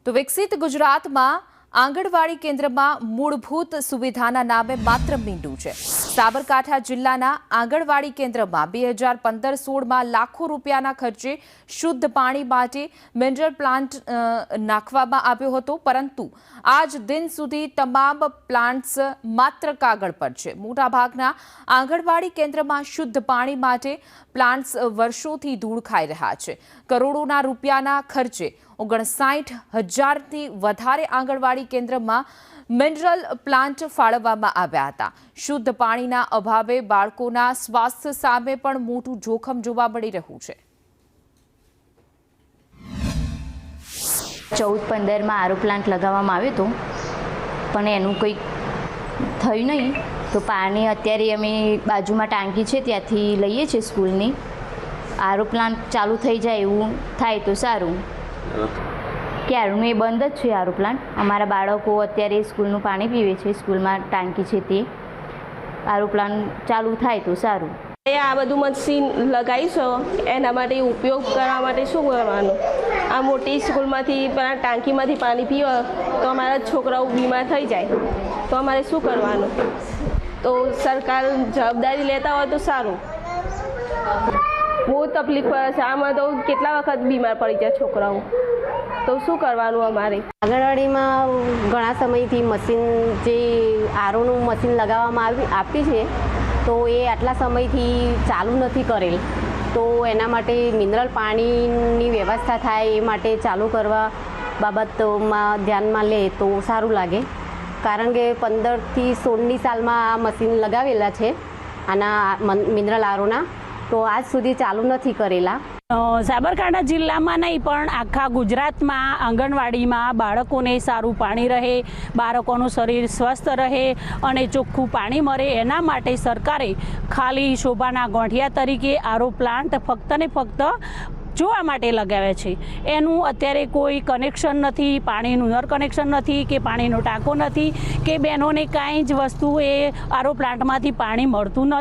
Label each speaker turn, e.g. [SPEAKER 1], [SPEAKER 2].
[SPEAKER 1] તો વિકસિત ગુજરાતમાં આંગણવાડી કેન્દ્રમાં મૂળભૂત સુવિધાના નામે માત્ર મીંડું છે। સાબરકાંઠા જિલ્લાના આંગણવાડી કેન્દ્રમાં 2015-16માં લાખો રૂપિયાના ખર્ચે શુદ્ધ પાણી માટે મિનરલ પ્લાન્ટ નાખવામાં આવ્યો હતો, પરંતુ આજ દિન સુધી તમામ પ્લાન્ટ્સ માત્ર કાગળ પર છે। મોટાભાગના આંગણવાડી કેન્દ્રમાં શુદ્ધ પાણી માટે પ્લાન્ટ્સ વર્ષોથી ધૂળ ખાઈ રહ્યા છે। કરોડોના રૂપિયાના ખર્ચે 59,000થી વધારે આંગણવાડી કેન્દ્રમાં મિનરલ પ્લાન્ટ ફાળવવામાં આવ્યા હતા। શુદ્ધ પાણીના અભાવે બાળકોના સ્વાસ્થ્ય સામે પણ મોટું જોખમ જોવા મળી રહ્યું છે।
[SPEAKER 2] 14-15માં આરો પ્લાન્ટ લગાવવામાં આવ્યો હતો, પણ એનું કંઈક થયું નહીં। તો પાણી અત્યારે અમે બાજુમાં ટાંકી છે ત્યાંથી લઈએ છીએ સ્કૂલની। આરો પ્લાન્ટ ચાલુ થઈ જાય એવું થાય તો સારું। ક્યારનું એ બંધ જ છે આરો પ્લાન્ટ। અમારા બાળકો અત્યારે સ્કૂલનું પાણી પીવે છે, સ્કૂલમાં ટાંકી છે તે। આરો પ્લાન્ટ ચાલુ થાય તો સારું।
[SPEAKER 3] આ બધું મશીન લગાવીશું, એના માટે ઉપયોગ કરવા માટે શું કરવાનું? આ મોટી સ્કૂલમાંથી ટાંકીમાંથી પાણી પીવે તો અમારા છોકરાઓ બીમાર થઈ જાય, તો અમારે શું કરવાનું? તો સરકાર જવાબદારી લેતા હોય તો સારું। બહુ તકલીફ પડે છે, આમાં તો કેટલા વખત બીમાર પડી જાય છોકરાઓ, તો શું કરવાનું અમારે?
[SPEAKER 4] આંગણવાડીમાં ઘણા સમયથી મશીન જે આરોનું મશીન લગાવવામાં આપી છે, તો એ આટલા સમયથી ચાલુ નથી કરેલ। તો એના માટે મિનરલ પાણીની વ્યવસ્થા થાય એ માટે ચાલુ કરવા બાબતમાં ધ્યાનમાં લે તો સારું લાગે। કારણ કે 15થી 16ની સાલમાં આ મશીન લગાવેલા છે આના મિનરલ આરોના, તો આજ સુધી ચાલુ નથી કરેલા।
[SPEAKER 5] સાબરકાંઠા જિલ્લામાં નહીં પણ આખા ગુજરાતમાં આંગણવાડીમાં બાળકોને સારું પાણી રહે, બાળકોનું શરીર સ્વસ્થ રહે અને ચોખ્ખું પાણી મળે, એના માટે સરકારે ખાલી શોભાના ગોંઠિયા તરીકે આરો પ્લાન્ટ ફક્ત ને ફક્ત જોવા માટે લગાવ્યા છે। એનું અત્યારે કોઈ કનેક્શન નથી, પાણીનું નળ કનેક્શન નથી કે પાણીનો ટાંકો નથી કે બહેનોને કાંઈ જ વસ્તુ એ આરો પ્લાન્ટમાંથી પાણી મળતું નથી।